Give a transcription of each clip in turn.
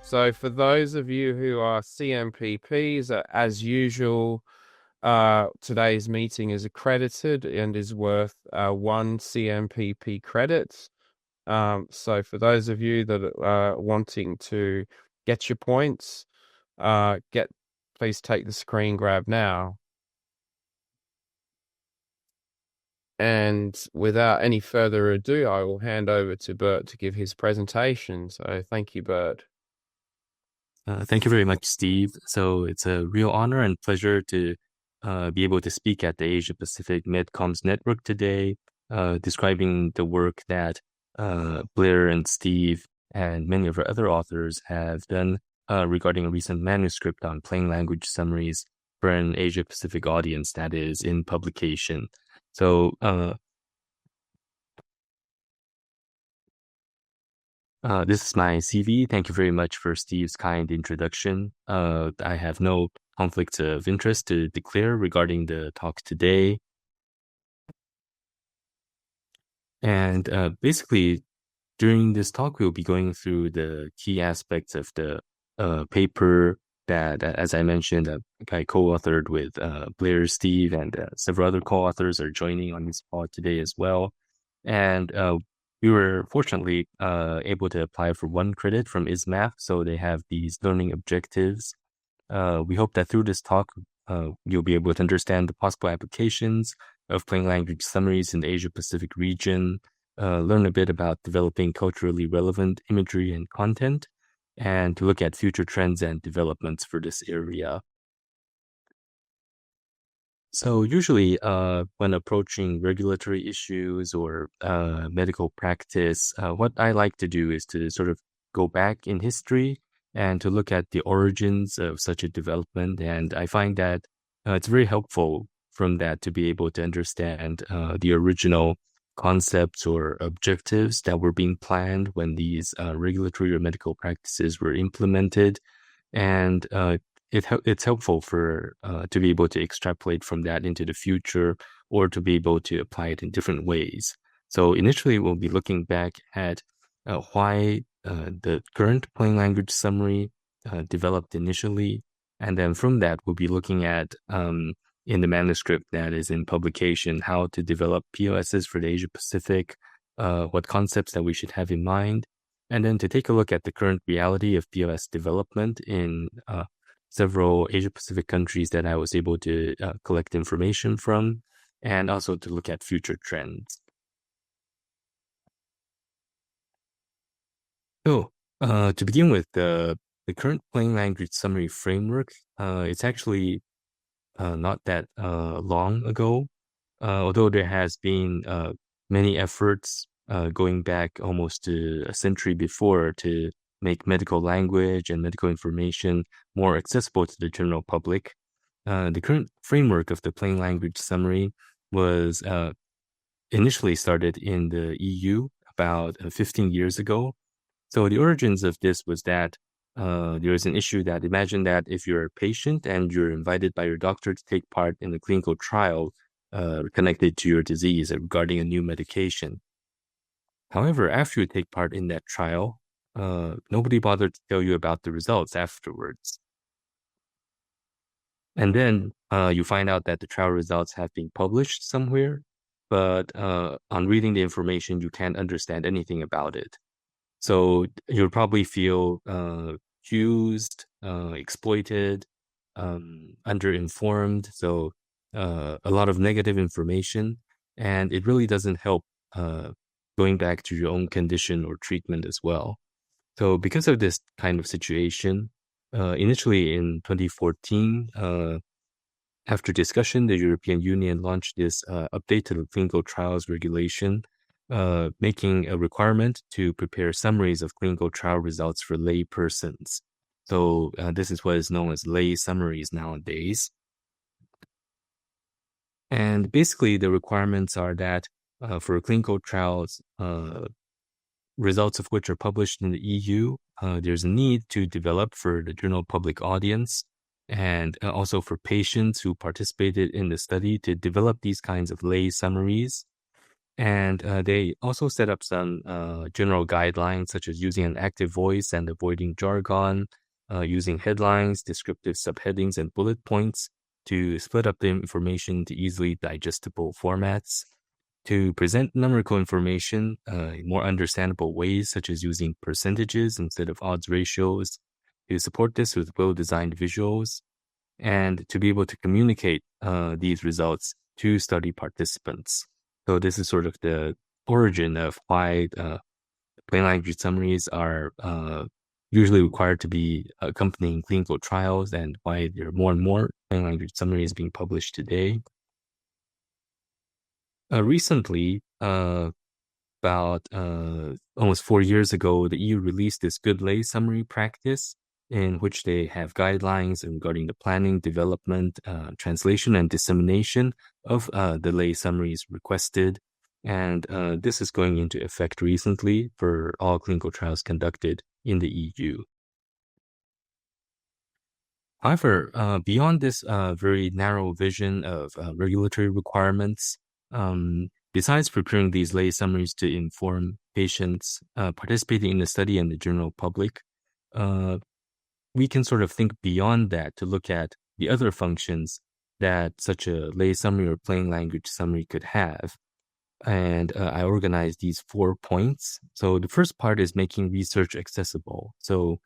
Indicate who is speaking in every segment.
Speaker 1: So for those of you who are CMPPs, as usual, today's meeting is accredited and is worth one CMPP credit. So for those of you that are wanting to get your points, please take the screen grab now. And without any further ado, I will hand over to Bert to give his presentation. So thank you, Bert.
Speaker 2: Thank you very much, Steve. So it's a real honor and pleasure to be able to speak at the Asia Pacific MedComs Network today, describing the work that Blair and Steve and many of our other authors have done regarding a recent manuscript on plain language summaries for an Asia Pacific audience that is in publication. So this is my CV. Thank you very much for Steve's kind introduction. I have no conflicts of interest to declare regarding the talk today. And basically, during this talk, we'll be going through the key aspects of the paper that, as I mentioned, I co-authored with Blair, Steve, and several other co-authors are joining on this call today as well. And we were fortunately able to apply for one credit from ISMAP, so they have these learning objectives. We hope that through this talk, you'll be able to understand the possible applications of plain language summaries in the Asia Pacific region, learn a bit about developing culturally relevant imagery and content, and to look at future trends and developments for this area. So usually when approaching regulatory issues or medical practice, what I like to do is to sort of go back in history and to look at the origins of such a development. And I find that it's very helpful from that to be able to understand the original concepts or objectives that were being planned when these regulatory or medical practices were implemented. And it's helpful for to be able to extrapolate from that into the future or to be able to apply it in different ways. So initially, we'll be looking back at why the current plain language summary developed initially. And then from that, we'll be looking at in the manuscript that is in publication, how to develop POSs for the Asia Pacific, what concepts that we should have in mind, and then to take a look at the current reality of POS development in several Asia Pacific countries that I was able to collect information from, and also to look at future trends. So to begin with, the current plain language summary framework, it's actually not that long ago, although there has been many efforts going back almost to a century before to make medical language and medical information more accessible to the general public. The current framework of the plain language summary was initially started in the EU about 15 years ago. So the origins of this was that there is an issue that imagine that if you're a patient and you're invited by your doctor to take part in a clinical trial connected to your disease regarding a new medication. However, after you take part in that trial, nobody bothered to tell you about the results afterwards. And then you find out that the trial results have been published somewhere, but on reading the information, you can't understand anything about it. So you'll probably feel used, exploited, underinformed. So a lot of negative information, and it really doesn't help going back to your own condition or treatment as well. So because of this kind of situation, initially in 2014, after discussion, the European Union launched this update to the clinical trials regulation, making a requirement to prepare summaries of clinical trial results for lay persons. So this is what is known as lay summaries nowadays. And basically, the requirements are that for clinical trials, results of which are published in the EU, there's a need to develop for the general public audience and also for patients who participated in the study to develop these kinds of lay summaries. And they also set up some general guidelines, such as using an active voice and avoiding jargon, using headlines, descriptive subheadings, and bullet points to split up the information to easily digestible formats, to present numerical information in more understandable ways, such as using percentages instead of odds ratios, to support this with well-designed visuals, and to be able to communicate these results to study participants. So this is sort of the origin of why plain language summaries are usually required to be accompanying clinical trials, and why there are more and more plain language summaries being published today. Recently, about almost 4 years ago, the EU released this good lay summary practice, in which they have guidelines regarding the planning, development, translation, and dissemination of the lay summaries requested. And this is going into effect recently for all clinical trials conducted in the EU. However, beyond this very narrow vision of regulatory requirements, besides preparing these lay summaries to inform patients participating in the study and the general public, we can sort of think beyond that to look at the other functions that such a lay summary or plain language summary could have. And I organized these 4 points. So the first part is making research accessible. So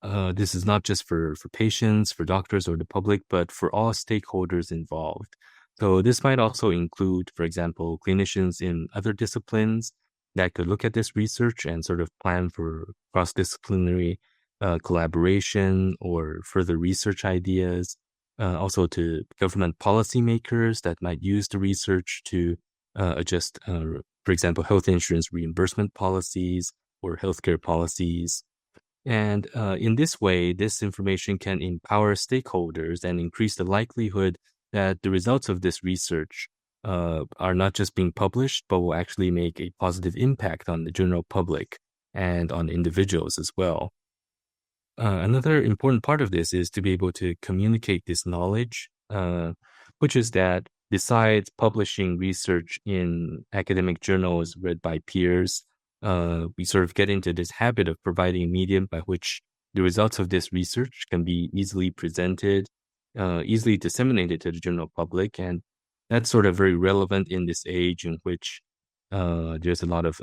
Speaker 2: this is not just for patients, for doctors, or the public, but for all stakeholders involved. So this might also include, for example, clinicians in other disciplines that could look at this research and sort of plan for cross-disciplinary collaboration or further research ideas. Also to government policymakers that might use the research to adjust, for example, health insurance reimbursement policies or healthcare policies. And in this way, this information can empower stakeholders and increase the likelihood that the results of this research are not just being published, but will actually make a positive impact on the general public and on individuals as well. Another important part of this is to be able to communicate this knowledge, which is that besides publishing research in academic journals read by peers, we sort of get into this habit of providing a medium by which the results of this research can be easily presented, easily disseminated to the general public. And that's sort of very relevant in this age in which there's a lot of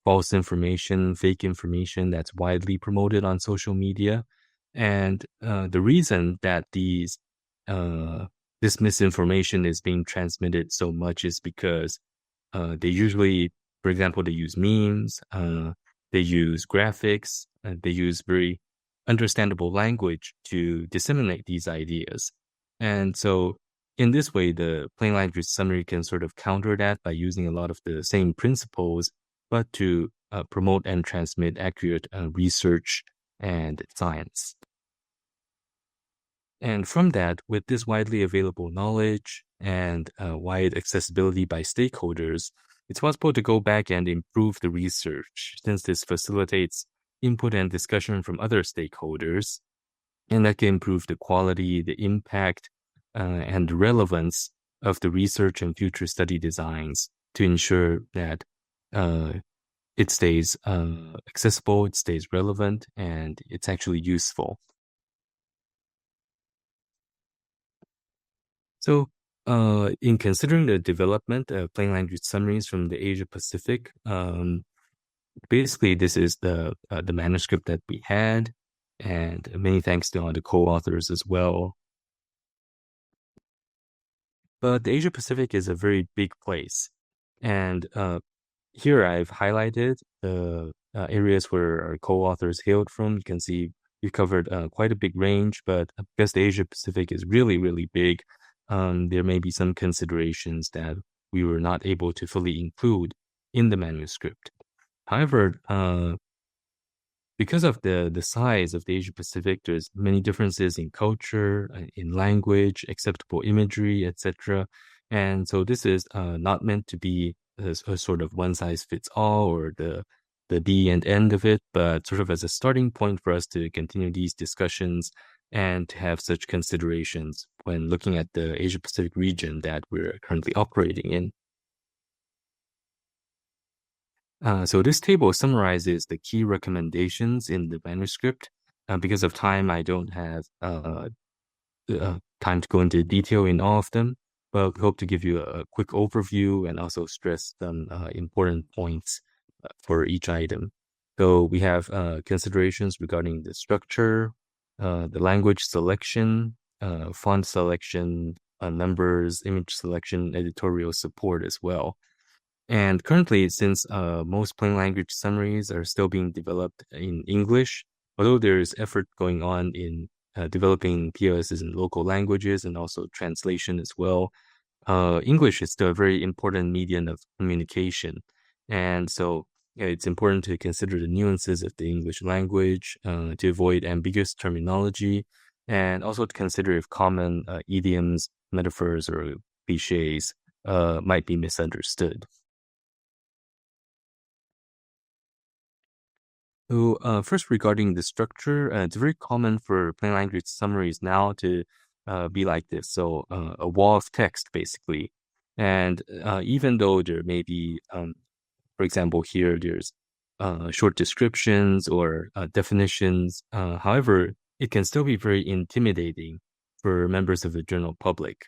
Speaker 2: false information, fake information that's widely promoted on social media. And the reason that this misinformation is being transmitted so much is because they usually, for example, they use memes, they use graphics, they use very understandable language to disseminate these ideas. And so in this way, the plain language summary can sort of counter that by using a lot of the same principles, but to promote and transmit accurate research and science. And from that, with this widely available knowledge and wide accessibility by stakeholders, it's possible to go back and improve the research, since this facilitates input and discussion from other stakeholders, and that can improve the quality, the impact, and the relevance of the research and future study designs to ensure that it stays accessible, it stays relevant, and it's actually useful. So, in considering the development of plain language summaries from the Asia Pacific, basically this is the manuscript that we had, and many thanks to all the co-authors as well. But the Asia Pacific is a very big place, and here I've highlighted the areas where our co-authors hailed from. You can see we've covered quite a big range, but because the Asia Pacific is really, really big, there may be some considerations that we were not able to fully include in the manuscript. However, because of the size of the Asia Pacific, there's many differences in culture, in language, acceptable imagery, etc. And so this is not meant to be a sort of one size fits all or the be and end of it, but sort of as a starting point for us to continue these discussions and to have such considerations when looking at the Asia Pacific region that we're currently operating in. So this table summarizes the key recommendations in the manuscript. Because of time, I don't have time to go into detail in all of them, but we hope to give you a quick overview and also stress some important points for each item. So we have considerations regarding the structure, the language selection, font selection, numbers, image selection, editorial support as well. And currently, since most plain language summaries are still being developed in English, although there's effort going on in developing PLSs in local languages and also translation as well, English is still a very important medium of communication. And so yeah, it's important to consider the nuances of the English language to avoid ambiguous terminology, and also to consider if common idioms, metaphors, or cliches might be misunderstood. So, first, regarding the structure, it's very common for plain language summaries now to be like this. So, a wall of text, basically. And even though there may be, for example, here there's short descriptions or definitions, however, it can still be very intimidating for members of the general public.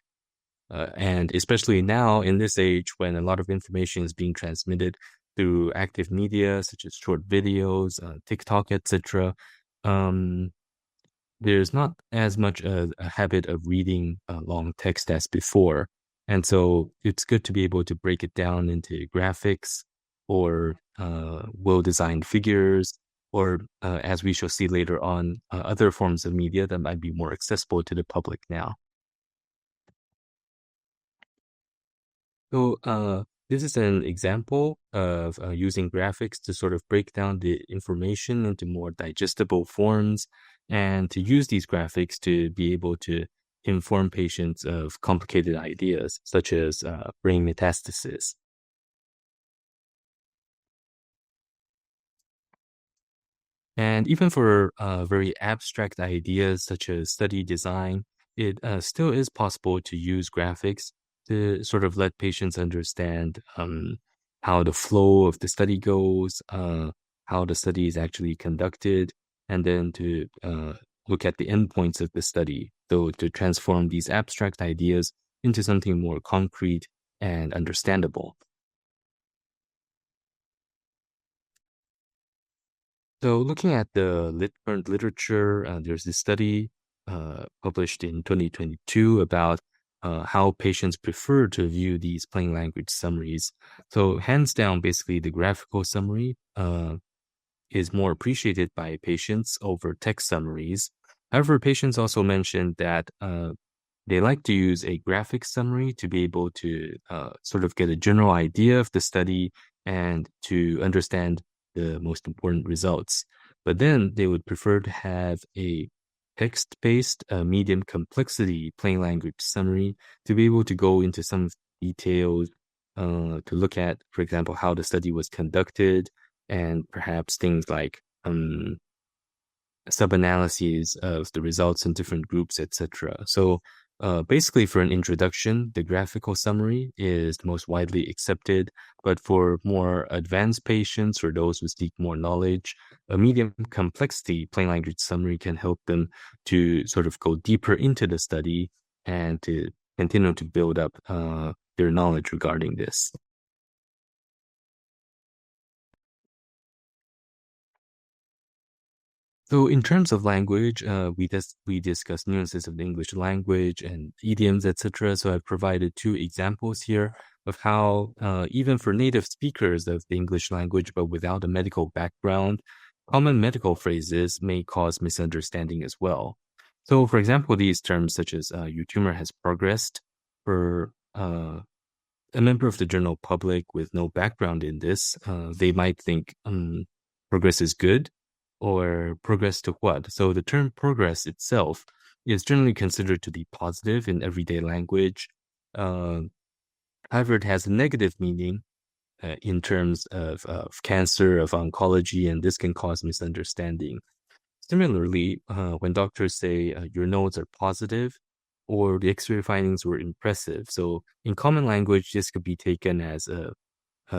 Speaker 2: And especially now in this age when a lot of information is being transmitted through active media such as short videos, TikTok, etc., um, there's not as much a habit of reading long text as before. And so it's good to be able to break it down into graphics or well-designed figures, or as we shall see later on, other forms of media that might be more accessible to the public now. So, this is an example of using graphics to sort of break down the information into more digestible forms and to use these graphics to be able to inform patients of complicated ideas, such as brain metastasis. And even for very abstract ideas such as study design, it still is possible to use graphics to sort of let patients understand how the flow of the study goes, how the study is actually conducted, and then to look at the endpoints of the study, though to transform these abstract ideas into something more concrete and understandable. So, looking at the current literature, there's this study published in 2022 about how patients prefer to view these plain language summaries. So, hands down, basically, the graphical summary is more appreciated by patients over text summaries. However, patients also mentioned that they like to use a graphic summary to be able to sort of get a general idea of the study and to understand the most important results. But then they would prefer to have a text-based, medium complexity plain language summary to be able to go into some details, to look at, for example, how the study was conducted, and perhaps things like sub-analyses of the results in different groups, etc. So basically, for an introduction, the graphical summary is the most widely accepted, but for more advanced patients or those who seek more knowledge, a medium complexity plain language summary can help them to sort of go deeper into the study and to continue to build up their knowledge regarding this. So in terms of language, we discussed nuances of the English language and idioms, etc. So I've provided two examples here of how, even for native speakers of the English language, but without a medical background, common medical phrases may cause misunderstanding as well. So, for example, these terms such as your tumor has progressed for a member of the general public with no background in this, they might think progress is good, or progress to what? So the term progress itself is generally considered to be positive in everyday language. Uh, However, it has a negative meaning in terms of cancer, of oncology, and this can cause misunderstanding. Similarly, when doctors say your notes are positive or the X-ray findings were impressive, so in common language, this could be taken as a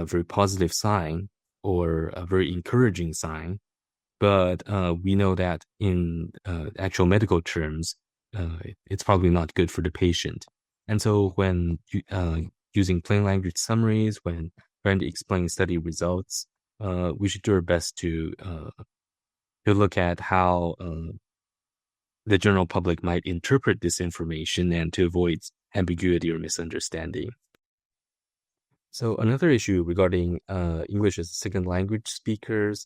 Speaker 2: very positive sign. or a very encouraging sign. But we know that in actual medical terms, it's probably not good for the patient. And so when using plain language summaries, when trying to explain study results, we should do our best to look at how the general public might interpret this information and to avoid ambiguity or misunderstanding. So another issue regarding English as a second language speakers,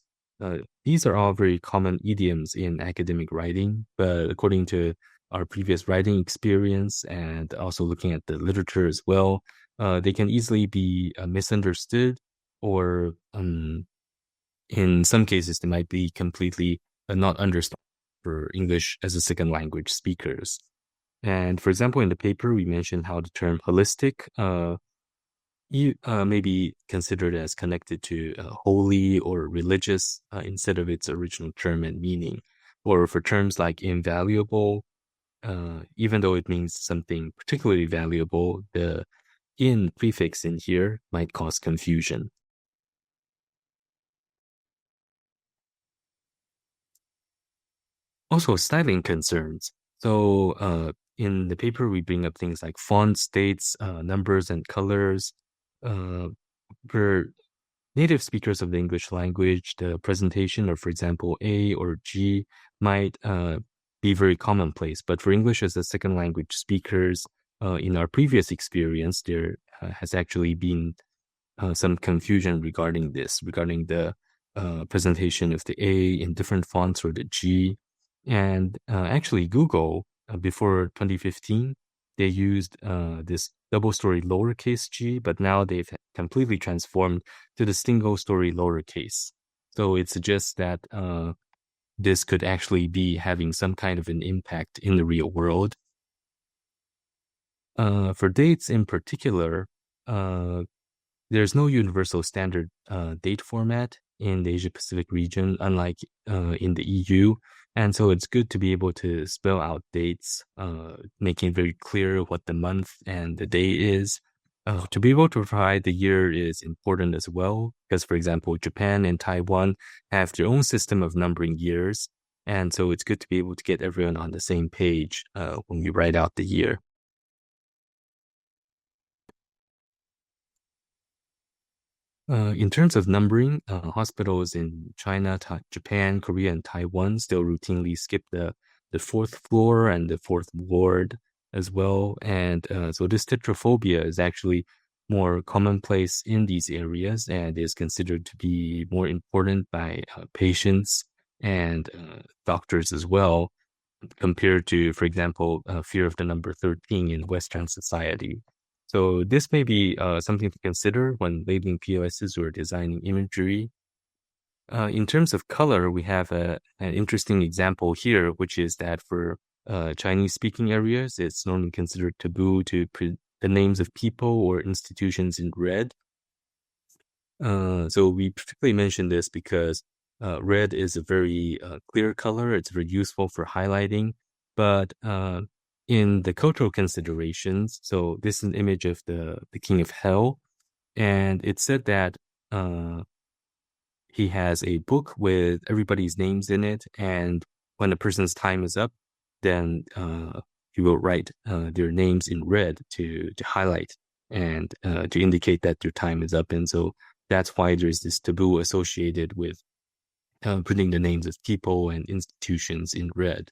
Speaker 2: these are all very common idioms in academic writing, but according to our previous writing experience and also looking at the literature as well, they can easily be misunderstood or in some cases they might be completely not understood for English as a second language speakers. And for example, in the paper, we mentioned how the term holistic may be considered as connected to holy or religious instead of its original term and meaning. Or for terms like invaluable, even though it means something particularly valuable, the in prefix in here might cause confusion. Also, styling concerns. So in the paper, we bring up things like font states, numbers, and colors. For native speakers of the English language, the presentation of, for example, A or G might be very commonplace. But for English as a second language speakers, in our previous experience, there has actually been some confusion regarding this, regarding the presentation of the A in different fonts or the G. And actually, Google, before 2015, they used this double-story lowercase g, but now they've completely transformed to the single-story lowercase. So it suggests that this could actually be having some kind of an impact in the real world. For dates in particular, there's no universal standard date format in the Asia Pacific region, unlike in the EU. And so it's good to be able to spell out dates, making it very clear what the month and the day is. To be able to provide the year is important as well, because, for example, Japan and Taiwan have their own system of numbering years. And so it's good to be able to get everyone on the same page when we write out the year. In terms of numbering, hospitals in China, Japan, Korea, and Taiwan still routinely skip the fourth floor and the fourth ward as well. And so this tetraphobia is actually more commonplace in these areas and is considered to be more important by patients and doctors as well, compared to, for example, fear of the number 13 in Western society. So this may be something to consider when labeling POSs or designing imagery. In terms of color, we have an interesting example here, which is that for Chinese-speaking areas, it's normally considered taboo to put the names of people or institutions in red. So we particularly mention this because red is a very clear color. It's very useful for highlighting, but in the cultural considerations, so this is an image of the king of hell, and it said that he has a book with everybody's names in it, and when a person's time is up, then he will write their names in red to highlight and to indicate that their time is up. And so that's why there's this taboo associated with putting the names of people and institutions in red.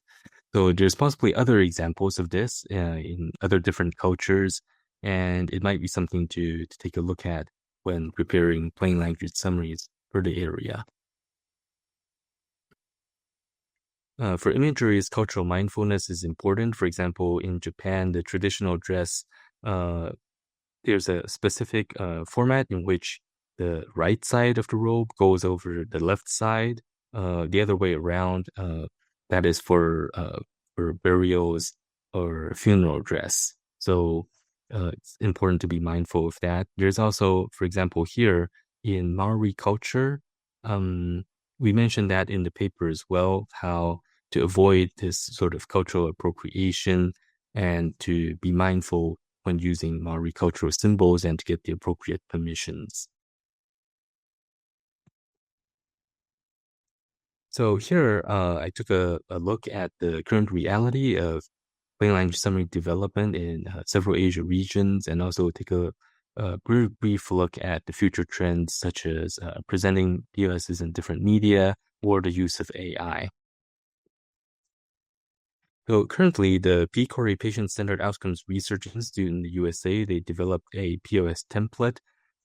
Speaker 2: So there's possibly other examples of this in other different cultures, and it might be something to take a look at when preparing plain language summaries for the area. For imageries, cultural mindfulness is important. For example, in Japan, the traditional dress, there's a specific format in which the right side of the robe goes over the left side, the other way around. That is for burials or funeral dress. So it's important to be mindful of that. There's also, for example, here in Maori culture, we mentioned that in the paper as well, how to avoid this sort of cultural appropriation and to be mindful when using Maori cultural symbols and to get the appropriate permissions. So here, I took a look at the current reality of plain language summary development in several Asia regions, and also take a very brief look at the future trends such as presenting POSs in different media or the use of AI. So currently, the Peak Corey Patient-Centered Outcomes Research Institute in the USA, they developed a POS template,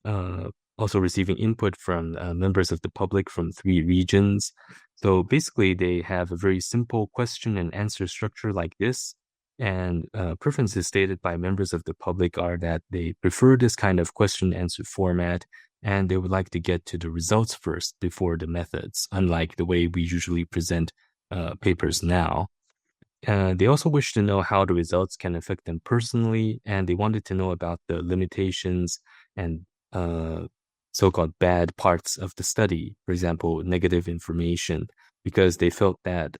Speaker 2: uh, also receiving input from members of the public from 3 regions. So basically, they have a very simple question and answer structure like this. And preferences stated by members of the public are that they prefer this kind of question and answer format, and they would like to get to the results first before the methods, unlike the way we usually present papers now. They also wish to know how the results can affect them personally, and they wanted to know about the limitations and uh, so-called bad parts of the study, for example, negative information, because they felt that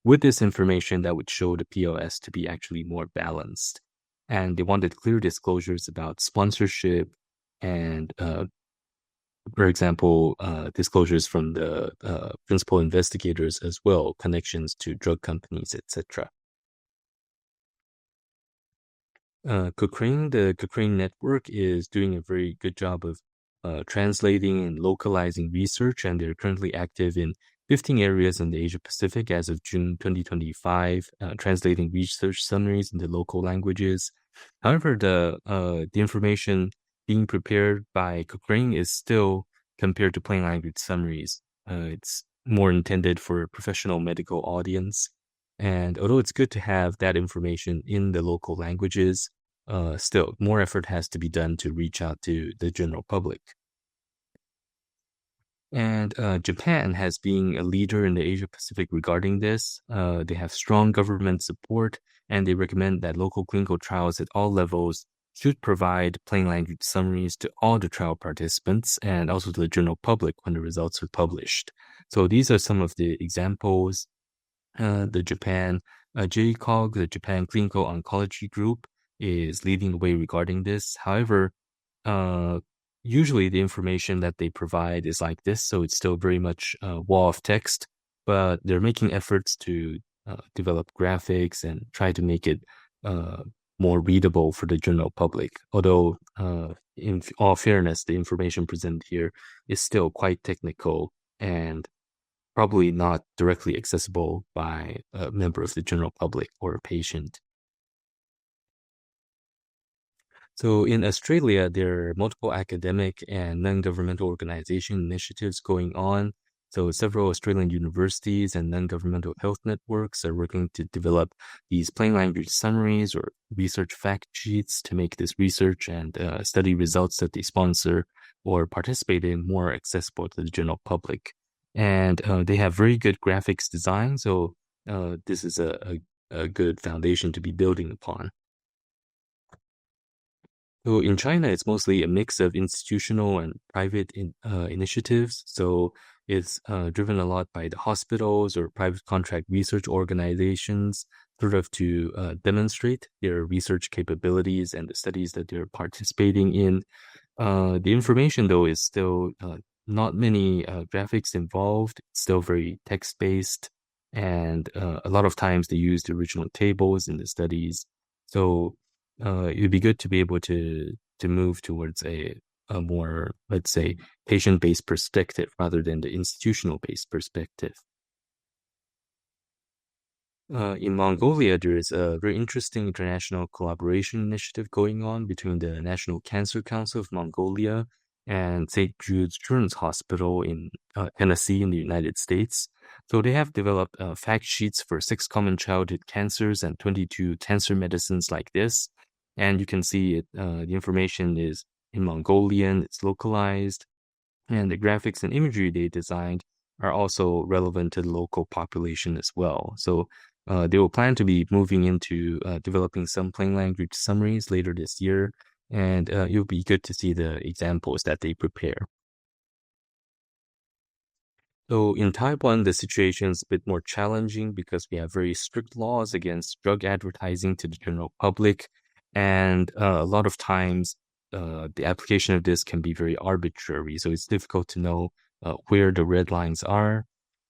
Speaker 2: with this information, that would show the POS to be actually more balanced. And they wanted clear disclosures about sponsorship and for example, disclosures from the principal investigators as well, connections to drug companies, etc. Cochrane, the Cochrane network is doing a very good job of translating and localizing research, and they're currently active in 15 areas in the Asia Pacific as of June 2025, translating research summaries into local languages. However, the information being prepared by Cochrane is still compared to plain language summaries. It's more intended for a professional medical audience. And although it's good to have that information in the local languages, still more effort has to be done to reach out to the general public. And Japan has been a leader in the Asia Pacific regarding this. They have strong government support, and they recommend that local clinical trials at all levels should provide plain language summaries to all the trial participants and also to the general public when the results are published. So these are some of the examples. The Japan JCOG, the Japan Clinical Oncology Group, is leading the way regarding this. However, uh, usually the information that they provide is like this, so it's still very much a wall of text, but they're making efforts to develop graphics and try to make it uh, more readable for the general public. Although, in all fairness, the information presented here is still quite technical and probably not directly accessible by a member of the general public or a patient. So in Australia, there are multiple academic and non-governmental organization initiatives going on. So several Australian universities and non-governmental health networks are working to develop these plain language summaries or research fact sheets to make this research and study results that they sponsor or participate in more accessible to the general public. And they have very good graphics design, so this is a good foundation to be building upon. So in China, it's mostly a mix of institutional and private initiatives. So it's driven a lot by the hospitals or private contract research organizations, sort of to demonstrate their research capabilities and the studies that they're participating in. The information, though, is still not many graphics involved. It's still very text-based, and a lot of times they use the original tables in the studies. So it would be good to be able to move towards a more, let's say, patient-based perspective rather than the institutional-based perspective. In Mongolia, there is a very interesting international collaboration initiative going on between the National Cancer Council of Mongolia and St. Jude's Children's Hospital in Tennessee in the United States. So they have developed fact sheets for 6 common childhood cancers and 22 cancer medicines like this. And you can see it, the information is in Mongolian, it's localized, and the graphics and imagery they designed are also relevant to the local population as well. So they will plan to be moving into developing some plain language summaries later this year, and it'll be good to see the examples that they prepare. So in Taiwan, the situation is a bit more challenging because we have very strict laws against drug advertising to the general public. And a lot of times, the application of this can be very arbitrary. So it's difficult to know where the red lines are.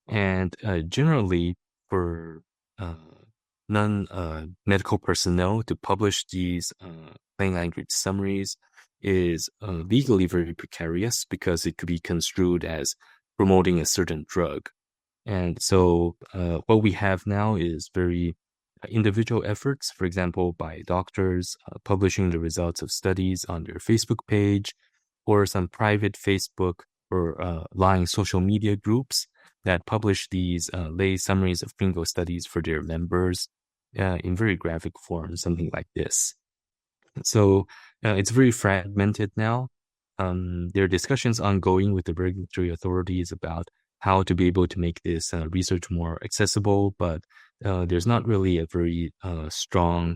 Speaker 2: And generally, for uh, non-medical personnel to publish these plain language summaries is legally very precarious because it could be construed as promoting a certain drug. And so what we have now is very individual efforts, for example, by doctors publishing the results of studies on their Facebook page or some private Facebook or lying social media groups that publish these lay summaries of clinical studies for their members in very graphic form, something like this. So it's very fragmented now. There are discussions ongoing with the regulatory authorities about how to be able to make this research more accessible, but there's not really a very strong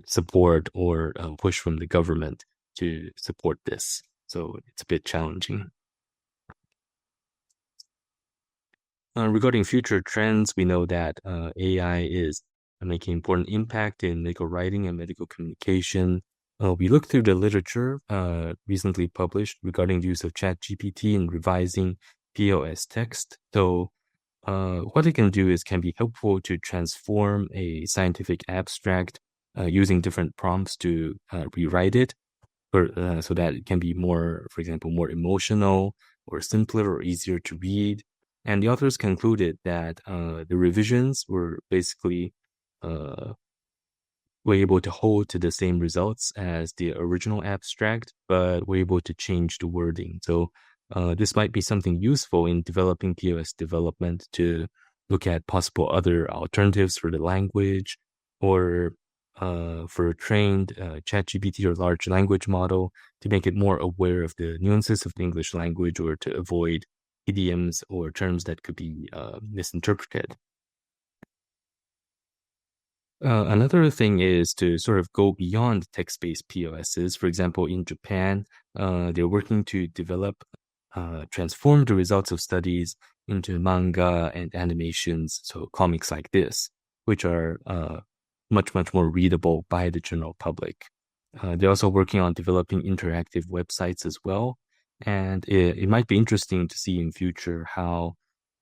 Speaker 2: support or push from the government to support this. So it's a bit challenging. Regarding future trends, we know that AI is making important impact in medical writing and medical communication. We looked through the literature recently published regarding the use of ChatGPT in revising POS text. So what it can do is can be helpful to transform a scientific abstract using different prompts to rewrite it so that it can be more, for example, more emotional or simpler or easier to read. And the authors concluded that the revisions were basically uh, were able to hold to the same results as the original abstract, but were able to change the wording. So this might be something useful in developing POS development to look at possible other alternatives for the language or for a trained ChatGPT or large language model to make it more aware of the nuances of the English language or to avoid idioms or terms that could be misinterpreted. Another thing is to sort of go beyond text-based POSs. For example, in Japan, they're working to develop, transform the results of studies into manga and animations, so comics like this, which are much, much more readable by the general public. They're also working on developing interactive websites as well. And it might be interesting to see in future how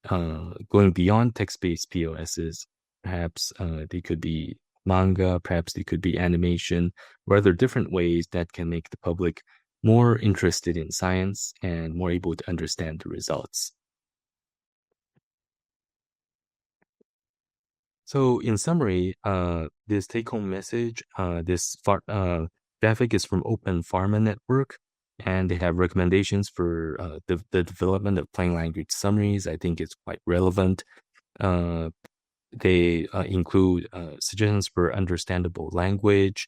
Speaker 2: going beyond text-based POSs, perhaps they could be manga, perhaps they could be animation, or other different ways that can make the public more interested in science and more able to understand the results. So in summary, this take-home message, this graphic is from Open Pharma Network, and they have recommendations for the development of plain language summaries. I think it's quite relevant. They include suggestions for understandable language,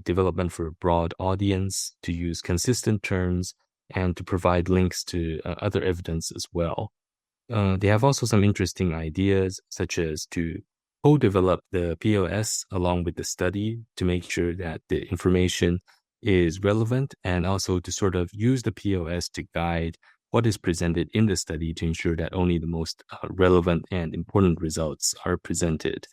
Speaker 2: development for a broad audience, to use consistent terms, and to provide links to other evidence as well. They have also some interesting ideas, such as to co-develop the POS along with the study to make sure that the information is relevant, and also to sort of use the POS to guide what is presented in the study to ensure that only the most relevant and important results are presented.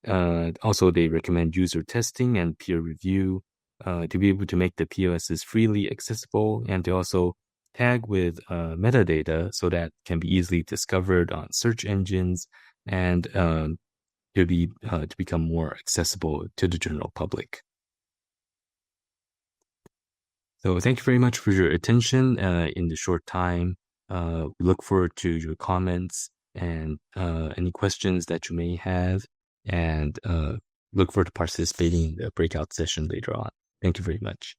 Speaker 2: Also, they recommend user testing and peer review to be able to make the POSs freely accessible, and to also tag with metadata so that can be easily discovered on search engines and to become more accessible to the general public. So thank you very much for your attention in the short time. We look forward to your comments and any questions that you may have, and look forward to participating in the breakout session later on. Thank you very much.